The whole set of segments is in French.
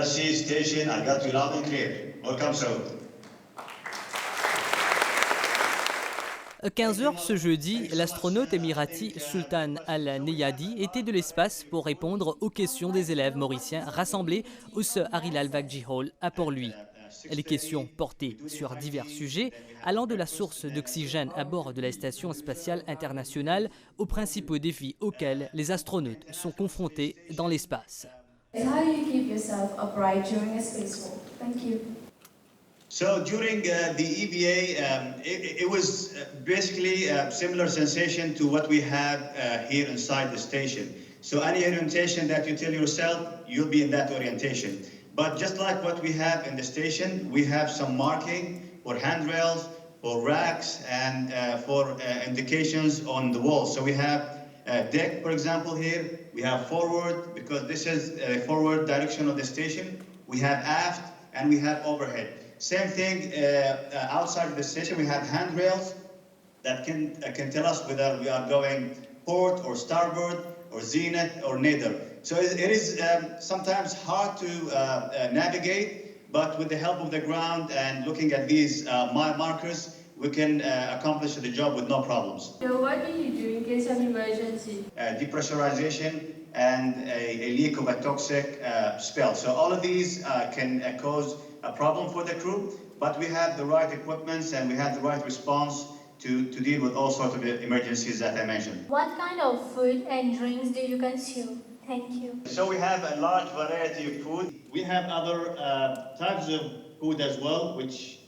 IRC station, I got you loud and clear. Welcome, sir. À 15 h ce jeudi, l'astronaute émirati Sultan AlNeyadi était de l'espace pour répondre aux questions des élèves mauriciens rassemblés au Sir Harry Al-Vakji Hall à Port-Louis. Les questions portaient sur divers sujets, allant de la source d'oxygène à bord de la Station spatiale internationale aux principaux défis auxquels les astronautes sont confrontés dans l'espace. How do you keep yourself upright during a spacewalk? Thank you. So during the EVA, it was basically a similar sensation to what we have here inside the station. So any orientation that you tell yourself, you'll be in that orientation. But just like what we have in the station, we have some marking for handrails, for racks, and for indications on the walls. So we have deck, for example, here. We have forward, because this is the forward direction of the station. We have aft, and we have overhead. Same thing outside of the station. We have handrails that can tell us whether we are going port or starboard or zenith or nadir. So it is sometimes hard to navigate, but with the help of the ground and looking at these markers, we can accomplish the job with no problems. So what do you do in case of emergency? Depressurization and a leak of a toxic spill. So all of these can cause a problem for the crew, but we have the right equipments and we have the right response to deal with all sorts of emergencies that I mentioned. What kind of food and drinks do you consume? Thank you. So we have a large variety of food. We have other types of food as well, which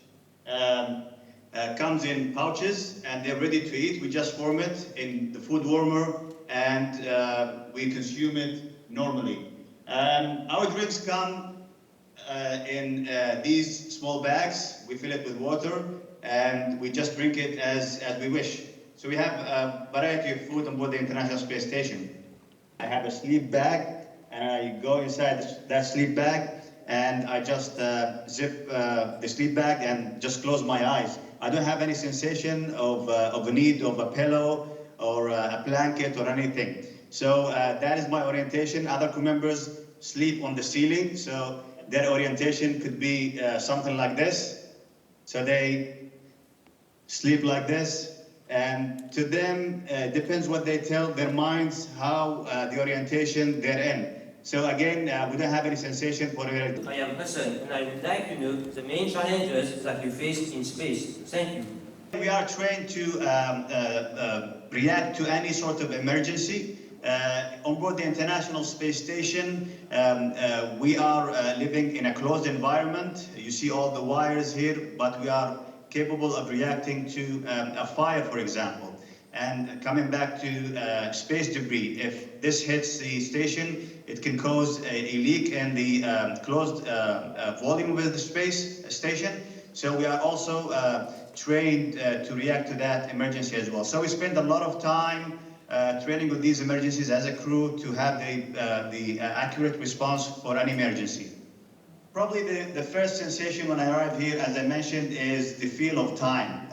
comes in pouches and they're ready to eat. We just warm it in the food warmer and we consume it normally. Our drinks come in these small bags. We fill it with water and we just drink it as we wish. So we have a variety of food on board the International Space Station. I have a sleep bag and I go inside that sleep bag and I just zip the sleep bag and just close my eyes. I don't have any sensation of a need of a pillow or a blanket or anything. So that is my orientation. Other crew members sleep on the ceiling, so their orientation could be something like this. So they sleep like this. And to them, depends what they tell their minds, how the orientation they're in. So again, we don't have any sensation for it. I am Hassan, and I would like to know the main challenges that you face in space. Thank you. We are trained to react to any sort of emergency. On board the International Space Station, we are living in a closed environment. You see all the wires here, but we are capable of reacting to a fire, for example. And coming back to space debris, if this hits the station, it can cause a leak in the closed volume of the space station. So we are also trained to react to that emergency as well. So we spend a lot of time training with these emergencies as a crew to have the accurate response for any emergency. Probably the first sensation when I arrived here, as I mentioned, is the feel of time.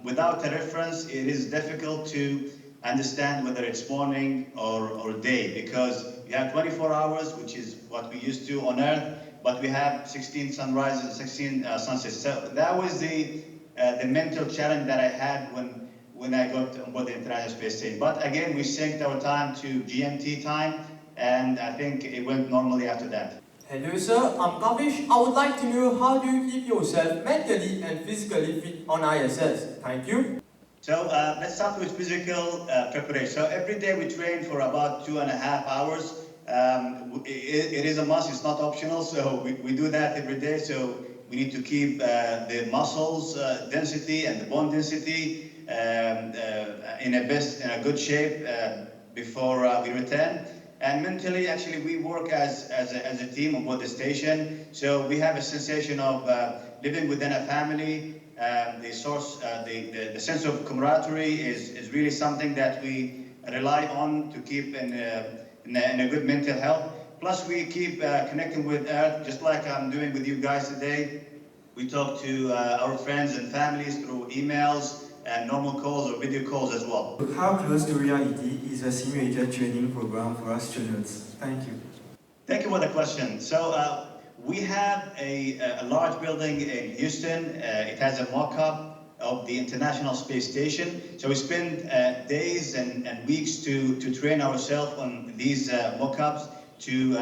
Without a reference, it is difficult to understand whether it's morning or day, because you have 24 hours, which is what we used to on Earth, but we have 16 sunrises and 16 sunsets. So that was the mental challenge that I had when I got on board the International Space Station. But again, we synced our time to GMT time, and I think it went normally after that. Hello sir, I'm Kavish. I would like to know how do you keep yourself mentally and physically fit on ISS? Thank you. So let's start with physical preparation. So every day we train for about 2.5 hours. It is a must, it's not optional, so we do that every day. So we need to keep the muscles density and the bone density in a good shape before we return. And mentally, actually, we work as a team on board the station. So we have a sensation of living within a family. The sense of camaraderie is really something that we rely on to keep in a good mental health. Plus, we keep connecting with Earth, just like I'm doing with you guys today. We talk to our friends and families through emails and normal calls or video calls as well. How close to reality is a simulated training program for astronauts? Thank you. Thank you for the question. So We have a large building in Houston. It has a mock-up of the International Space Station. So we spend days and weeks to train ourselves on these mock-ups, to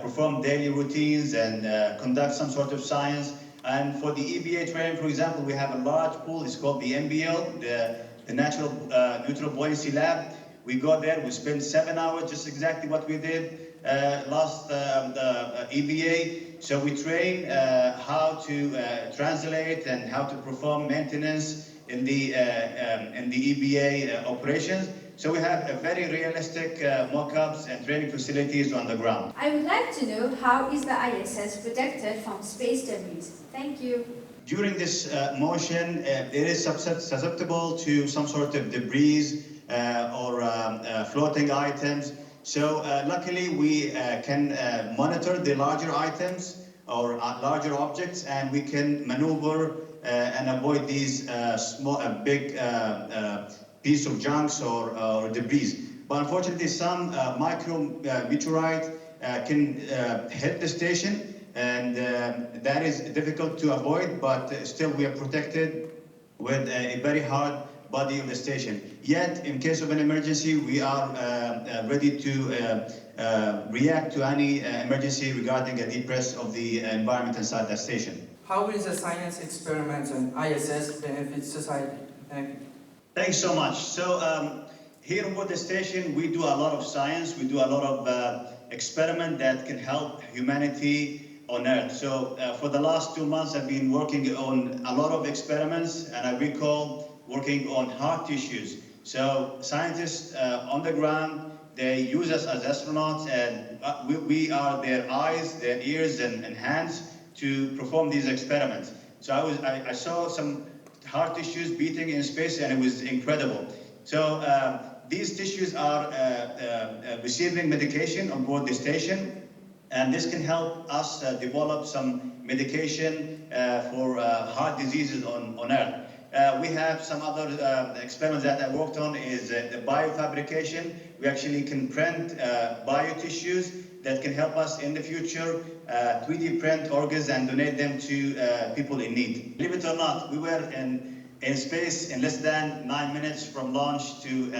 perform daily routines and conduct some sort of science. And for the EBA training, for example, we have a large pool. It's called the NBL, the Natural Neutral Buoyancy Lab. We go there, we spend 7 hours, just exactly what we did last EBA. So we train how to translate and how to perform maintenance in the EBA operations. So we have a very realistic mock-ups and training facilities on the ground. I would like to know, how is the ISS protected from space debris? Thank you. During this motion, it is susceptible to some sort of debris or floating items. So luckily we can monitor the larger items or larger objects, and we can maneuver and avoid these big piece of junks or debris. But unfortunately, some micro meteorite can hit the station, and that is difficult to avoid, but still we are protected with a very hard body of the station. Yet, in case of an emergency, we are ready to react to any emergency regarding a depress of the environment inside that station. How will the science experiments on ISS benefit society? Thank you. Thanks so much. So here on board the station, we do a lot of science. We do a lot of experiment that can help humanity on Earth. So for the last 2 months, I've been working on a lot of experiments, and I recall working on heart tissues. So scientists on the ground, they use us as astronauts, and we are their eyes, their ears, and hands to perform these experiments. So I saw some heart tissues beating in space, and it was incredible. So these tissues are receiving medication on board the station, and this can help us develop some medication for heart diseases on Earth. We have some other experiments that I worked on is the biofabrication. We actually can print biotissues that can help us in the future 3D print organs and donate them to people in need. Believe it or not, we were in space in less than 9 minutes from launch to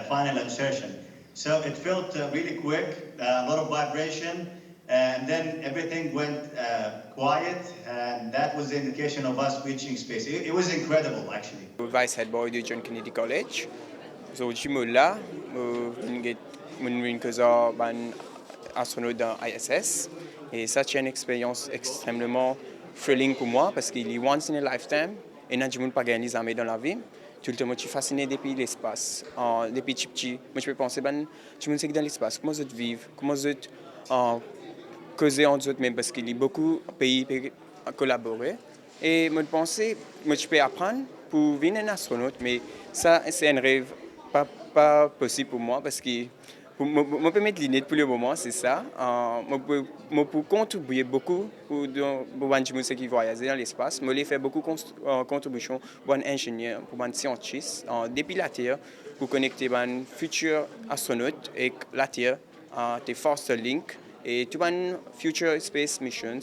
final insertion. So it felt really quick, a lot of vibration, and then everything went quiet, and that was the indication of us reaching space. It was incredible, actually. Vice head boy de John Kennedy College. So je suis là, je astronaute dans ISS, et ça c'est une expérience extrêmement thrilling pour moi parce qu'il est once in a lifetime et non je ne peux pas gagner jamais dans la vie. Tout le temps, je suis fasciné depuis l'espace, depuis petit. Moi, je peux penser, je me sais que dans l'espace, comment je vivre, comment je causer entre eux même parce qu'il y a beaucoup de pays qui collaborer. Et moi, je pensais, moi, je peux apprendre pour devenir un astronaute, mais ça, c'est un rêve pas possible pour moi parce que moi, peux mettre lunettes pour le moment, c'est ça. Moi, pour contribuer beaucoup pour les gens qui voyagent dans l'espace, moi, j'ai fait beaucoup de contributions pour un ingénieur, pour un scientiste, depuis la Terre, pour connecter les futurs astronautes et la Terre, des faster link et tout les future space missions.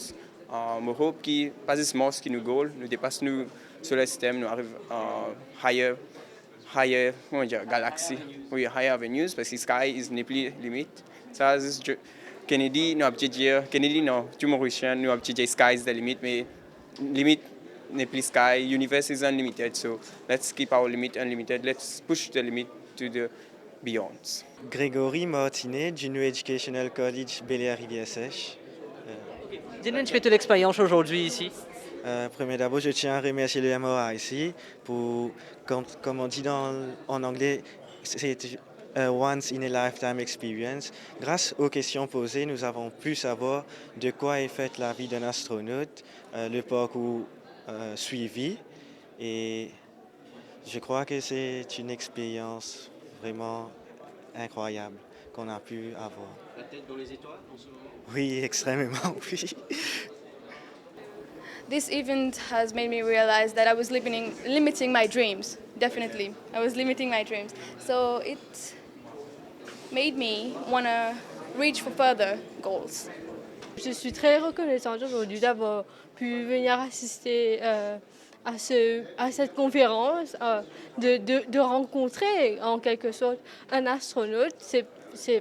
Je hope que pas seulement ce qui nous goal, nous dépassons sur le système, nous arrivons higher galaxy, oui, higher avenues, parce que sky is n'est plus limite. Ça, Kennedy, nous avons dit, Kennedy, non, tout Mauricien, nous avons dit sky is the limit, mais limite n'est plus sky, universe is unlimited, so let's keep our limit unlimited, let's push the limit to the beyond. Grégory Martinet, du New Educational College Bel-Air-Rivière-Sèche. Dis-nous un petit peu de l'expérience aujourd'hui ici. Premier d'abord, je tiens à remercier le MOA ici pour, comme on dit en anglais, c'est once in a lifetime experience. Grâce aux questions posées, nous avons pu savoir de quoi est faite la vie d'un astronaute, le parcours suivi, et je crois que c'est une expérience vraiment incroyable qu'on a pu avoir. La tête dans les étoiles en ce moment. Oui, extrêmement, oui. This event has made me realize that I was limiting my dreams, definitely. I was limiting my dreams. So it made me want to reach for further goals. Je suis très reconnaissante aujourd'hui d'avoir pu venir assister à cette conférence, de rencontrer en quelque sorte un astronaute.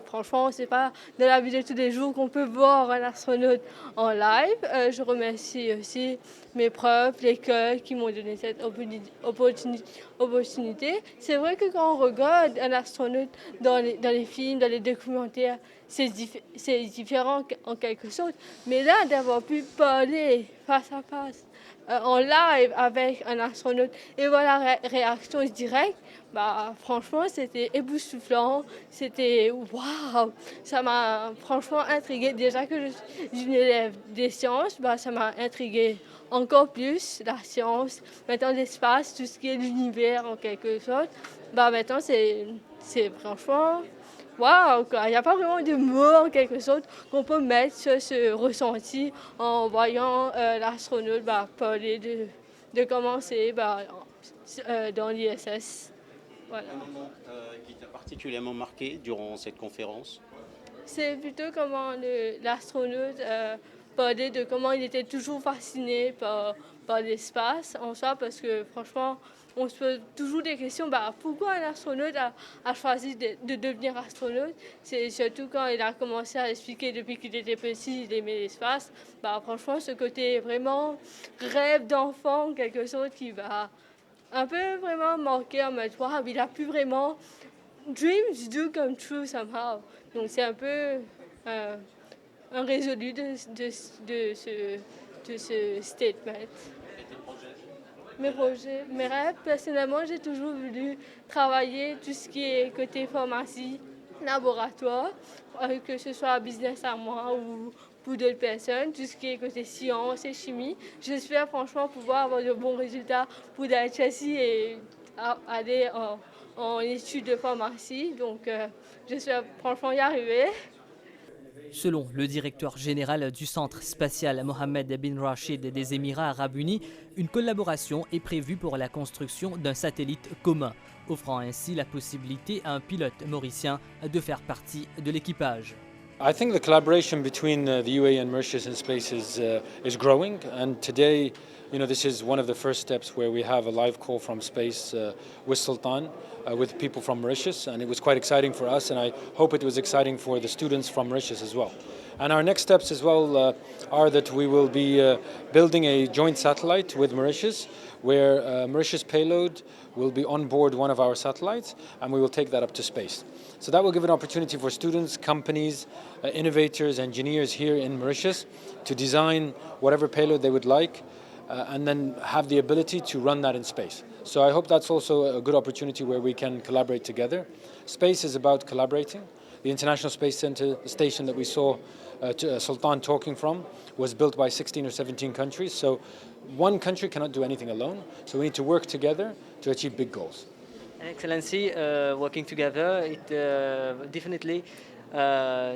Franchement, c'est pas dans la vie de tous les jours qu'on peut voir un astronaute en live. Je remercie aussi mes profs, l'école qui m'ont donné cette opportunité. C'est vrai que quand on regarde un astronaute dans les films, dans les documentaires, c'est différent en quelque sorte. Mais là, d'avoir pu parler face à face, en live avec un astronaute et voir la réaction directe, franchement, c'était époustouflant, c'était waouh, ça m'a franchement intriguée. Déjà que je suis une élève des sciences, ça m'a intriguée encore plus, la science, maintenant l'espace, tout ce qui est l'univers en quelque sorte. Maintenant, c'est franchement waouh, il n'y a pas vraiment de mots en quelque sorte qu'on peut mettre sur ce ressenti en voyant l'astronaute parler de commencer dans l'ISS. Voilà. Un moment qui t'a particulièrement marqué durant cette conférence? C'est plutôt comment l'astronaute parlait de comment il était toujours fasciné par l'espace en soi, parce que franchement, on se pose toujours des questions. Pourquoi un astronaute a choisi de devenir astronaute? C'est surtout quand il a commencé à expliquer depuis qu'il était petit, il aimait l'espace. Franchement, ce côté vraiment rêve d'enfant, quelque chose qui va un peu vraiment marquer en mode wow, il a pu vraiment dreams do come true somehow. Donc c'est un peu un résolu de ce statement. Mes projets, mes rêves, personnellement, j'ai toujours voulu travailler tout ce qui est côté pharmacie, laboratoire, que ce soit business à moi ou pour d'autres personnes, tout ce qui est côté sciences et chimie. J'espère franchement pouvoir avoir de bons résultats pour Chelsea et aller en études de pharmacie. Donc, j'espère franchement y arriver. Selon le directeur général du centre spatial Mohammed bin Rashid des Émirats arabes unis, une collaboration est prévue pour la construction d'un satellite commun, offrant ainsi la possibilité à un pilote mauricien de faire partie de l'équipage. I think the collaboration between the UAE and Mauritius in space is growing, and today, this is one of the first steps where we have a live call from space with Sultan, with people from Mauritius, and it was quite exciting for us, and I hope it was exciting for the students from Mauritius as well. And our next steps as well are that we will be building a joint satellite with Mauritius, where Mauritius payload will be on board one of our satellites, and we will take that up to space. So that will give an opportunity for students, companies, innovators, engineers here in Mauritius to design whatever payload they would like, and then have the ability to run that in space. So I hope that's also a good opportunity where we can collaborate together. Space is about collaborating. The International Space Station that we saw Sultan talking from was built by 16 or 17 countries. So one country cannot do anything alone. So we need to work together to achieve big goals. Excellency, working together, it definitely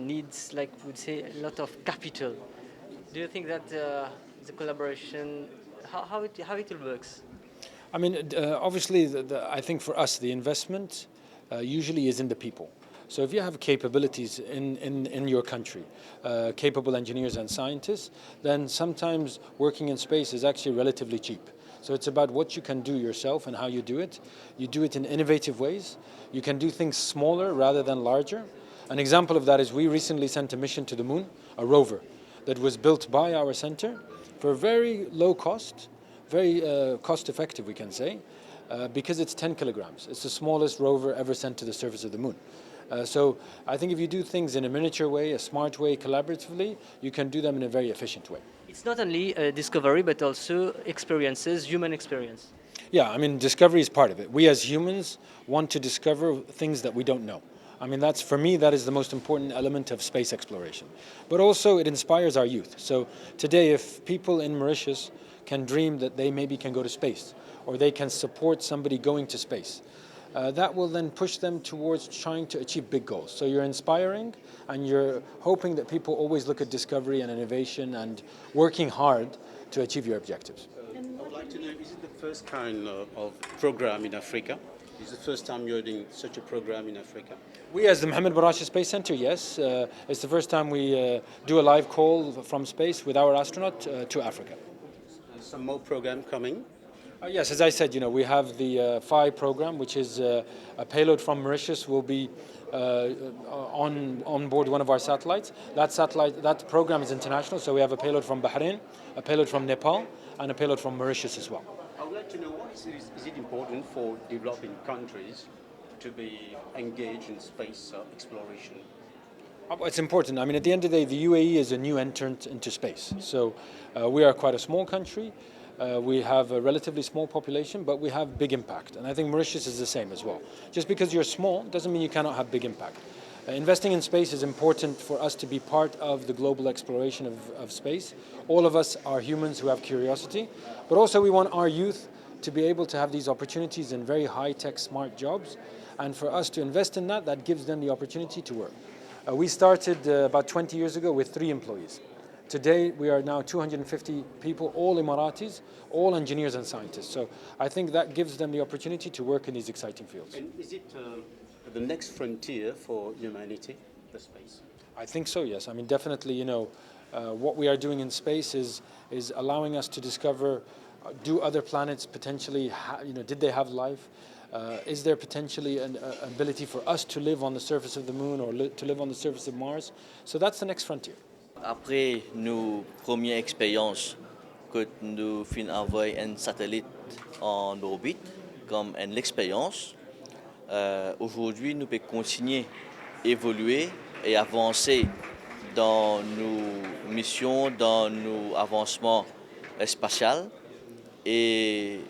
needs, would say, a lot of capital. Do you think that the collaboration, how it works? I mean, obviously, I think for us, the investment usually is in the people. So if you have capabilities in your country, capable engineers and scientists, then sometimes working in space is actually relatively cheap. So it's about what you can do yourself and how you do it. You do it in innovative ways. You can do things smaller rather than larger. An example of that is we recently sent a mission to the moon, a rover, that was built by our center for very low cost, very cost effective, we can say, because it's 10 kilograms. It's the smallest rover ever sent to the surface of the moon. So I think if you do things in a miniature way, a smart way, collaboratively, you can do them in a very efficient way. It's not only discovery, but also experiences, human experience. Yeah, I mean, discovery is part of it. We as humans want to discover things that we don't know. I mean, for me, that is the most important element of space exploration. But also, it inspires our youth. So today, if people in Mauritius can dream that they maybe can go to space, or they can support somebody going to space, that will then push them towards trying to achieve big goals. So you're inspiring, and you're hoping that people always look at discovery and innovation and working hard to achieve your objectives. I'd like to know, is it the first kind of program in Africa? Is it the first time you're doing such a program in Africa? We, as the Mohammed Barashi Space Center, yes. It's the first time we do a live call from space with our astronaut to Africa. Some more program coming? Yes, as I said, we have the PHI program, which is a payload from Mauritius will be on board one of our satellites. That program is international, so we have a payload from Bahrain, a payload from Nepal, and a payload from Mauritius as well. I would like to know, why is it important for developing countries to be engaged in space exploration? It's important. I mean, at the end of the day, the UAE is a new entrant into space. So we are quite a small country. We have a relatively small population, but we have big impact. And I think Mauritius is the same as well. Just because you're small doesn't mean you cannot have big impact. Investing in space is important for us to be part of the global exploration of space. All of us are humans who have curiosity, but also we want our youth to be able to have these opportunities in very high-tech, smart jobs. And for us to invest in that, that gives them the opportunity to work. We started about 20 years ago with 3 employees. Today, we are now 250 people, all Emiratis, all engineers and scientists. So I think that gives them the opportunity to work in these exciting fields. And is it the next frontier for humanity, the space? I think so, yes. I mean, definitely, what we are doing in space is allowing us to discover, do other planets potentially, did they have life? Is there potentially an ability for us to live on the surface of the moon or to live on the surface of Mars? So that's the next frontier. Après nos premières expériences, que nous finissons envoyer un satellite en orbite, comme une expérience, aujourd'hui nous pouvons continuer à évoluer et avancer dans nos missions, dans nos avancements spatiaux et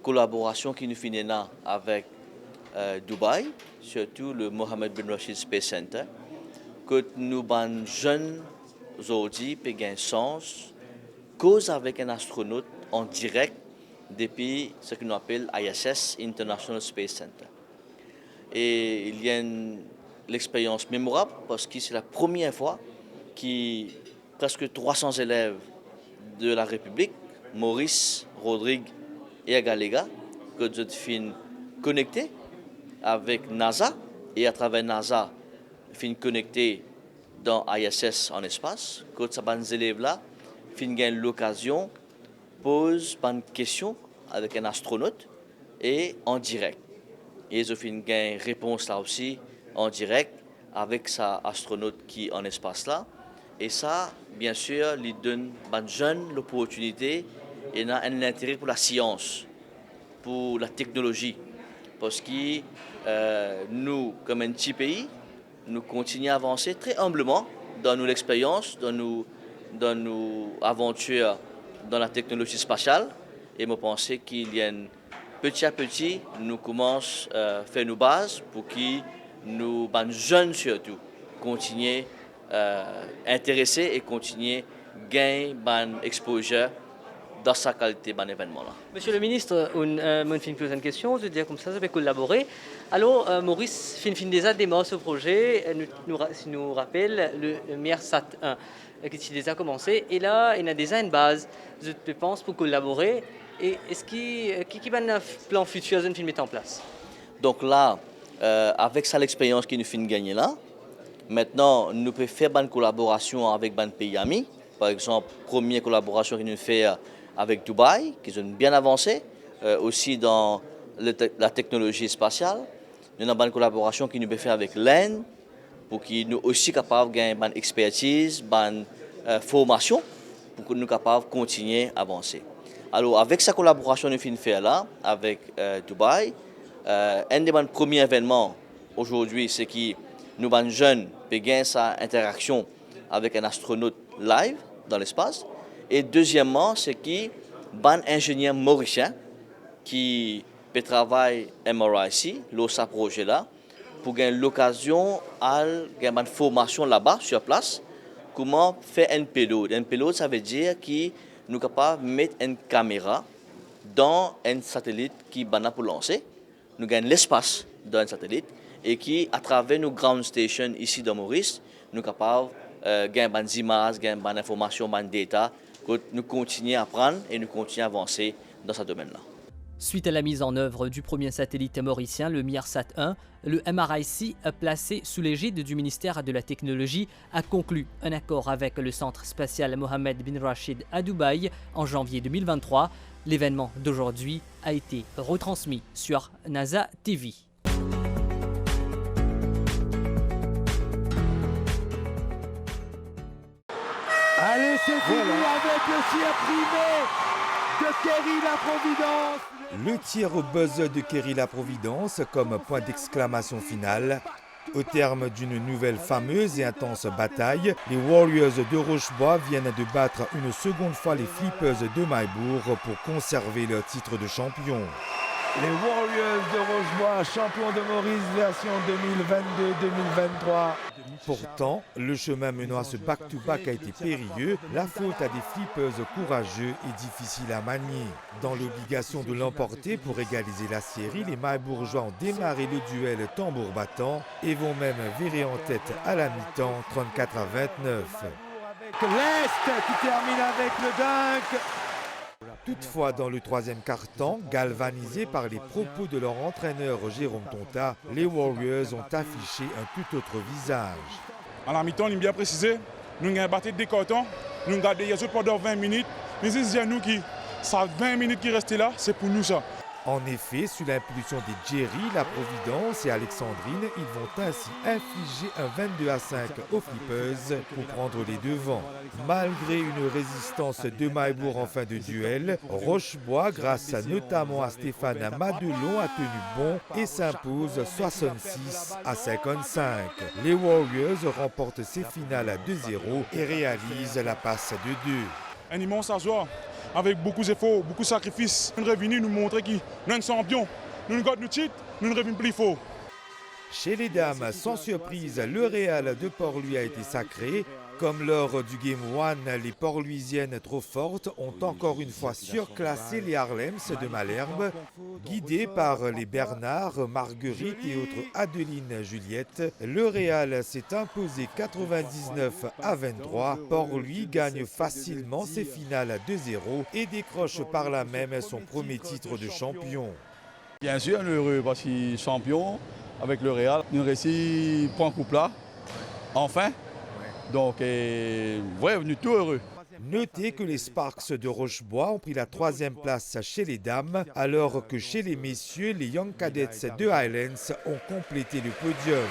collaboration qui nous finira avec Dubaï, surtout le Mohammed bin Rashid Space Center, que nous ban jeunes aujourd'hui peut gagner sens cause avec un astronaute en direct depuis ce que nous appelle ISS, International Space Center. Et il y a l'expérience mémorable parce que c'est la première fois que presque 300 élèves de la République, Maurice, Rodrigue et Agalega, que je fin connectés avec NASA et à travers NASA, fin connectés dans ISS en espace, que ces élèves-là fin gagnent l'occasion pose une question avec un astronaute et en direct. Et ils fin gagnent réponse là aussi en direct avec sa astronaute qui est en espace là. Et ça, bien sûr, lui donne aux jeunes l'opportunité et a un intérêt pour la science, pour la technologie. Parce que nous, comme un petit pays, nous continuons à avancer très humblement dans nos expériences, dans nos aventures dans la technologie spatiale. Et je pense qu'il y a petit à petit, nous commençons à faire nos bases pour que nous, les jeunes surtout, continuent intéressés et continuer à gagner une exposure dans sa qualité d'un événement-là. Monsieur le ministre, une question, je veux dire comme ça peut collaborer. Alors, Maurice, fin déjà démarre ce projet, nous rappelle le MERSAT 1 qui a déjà commencé. Et là, il y a déjà une base, je pense, pour collaborer. Et est-ce qui va un plan futur de mettre en place? Donc là, avec ça l'expérience qui nous fait gagner là, maintenant, nous pouvons faire une collaboration avec des pays amis. Par exemple, première collaboration que nous faisons avec Dubaï, qui sont bien avancés, aussi dans la technologie spatiale. Nous avons une collaboration qui nous peut faire avec l'Inde, pour qu'ils nous aussi capables de gagner une expertise, une formation, pour que nous soyons capables de continuer à avancer. Alors, avec cette collaboration que nous faisons là, avec Dubaï, un des premiers événements aujourd'hui, c'est que nous, les jeunes, peuvent gagner cette interaction avec un astronaute live dans l'espace. Et deuxièmement, c'est que les ingénieurs mauriciens qui peut travailler à MRIC, ce projet-là, pour gagner l'occasion de gagner une formation là-bas, sur place, comment faire un payload. Un payload, ça veut dire que nous sommes capables de mettre une caméra dans un satellite qui est pour lancer. Nous gagnons l'espace dans un satellite et qui, à travers nos ground stations ici dans Maurice, nous sommes capables de gagner des images, gagner des informations, des data, que nous continuons à apprendre et nous continuons à avancer dans ce domaine-là. Suite à la mise en œuvre du premier satellite mauricien, le MIRSAT-1, le MRIC, placé sous l'égide du ministère de la Technologie, a conclu un accord avec le centre spatial Mohammed bin Rashid à Dubaï en janvier 2023. L'événement d'aujourd'hui a été retransmis sur NASA TV. Allez, c'est fini avec le tir privé de Kerry la Providence. Le tir au buzz de Kerry la Providence comme point d'exclamation finale. Au terme d'une nouvelle fameuse et intense bataille, les Warriors de Rochebois viennent de battre une seconde fois les Flippers de Maillebourg pour conserver leur titre de champion. Les Warriors de Rochebois, champions de Maurice version 2022-2023. Pourtant, le chemin menant à ce back-to-back a été périlleux. La faute à des Flippers courageux et difficile à manier. Dans l'obligation de l'emporter pour égaliser la série, les Maillebourgeois ont démarré le duel tambour battant et vont même virer en tête à la mi-temps 34-29. L'Est qui termine avec le dunk. Toutefois, dans le troisième quart-temps, galvanisés par les propos de leur entraîneur Jérôme Tonta, les Warriors ont affiché un tout autre visage. À la mi-temps, il est bien précisé, nous avons battu des cartons, nous avons gardé les autres pendant 20 minutes, mais c'est nous qui, ça 20 minutes qui restent là, c'est pour nous ça. En effet, sous l'impulsion des Jerry, la Providence et Alexandrine, ils vont ainsi infliger un 22-5 aux Flippers pour prendre les devants. Malgré une résistance de Maillebourg en fin de duel, Rochebois, grâce notamment à Stéphane Madelon, a tenu bon et s'impose 66-55. Les Warriors remportent ces finales à 2-0 et réalisent la passe de 2. Un immense joie. Avec beaucoup d'efforts, beaucoup de sacrifices. Nous sommes venus nous montrer que nous sommes champions. Nous gardons nos titres, nous revenons plus fort. Chez les dames, sans surprise, le Real de Port-Louis a été sacré. Comme lors du Game 1, les Port-Louisiennes trop fortes ont encore une fois surclassé les Harlems de Malherbe. Guidés par les Bernard, Marguerite et autres Adeline Juliette, le Real s'est imposé 99-23. Port-Louis gagne facilement ses finales à 2-0 et décroche par là même son premier titre de champion. Bien sûr, on est heureux parce qu'il est champion avec le Real. Nous réussi point coupe là, enfin. Donc, ouais, on est tout heureux. Notez que les Sparks de Rochebois ont pris la 3e place chez les dames, alors que chez les messieurs, les Young Cadets de Highlands ont complété le podium.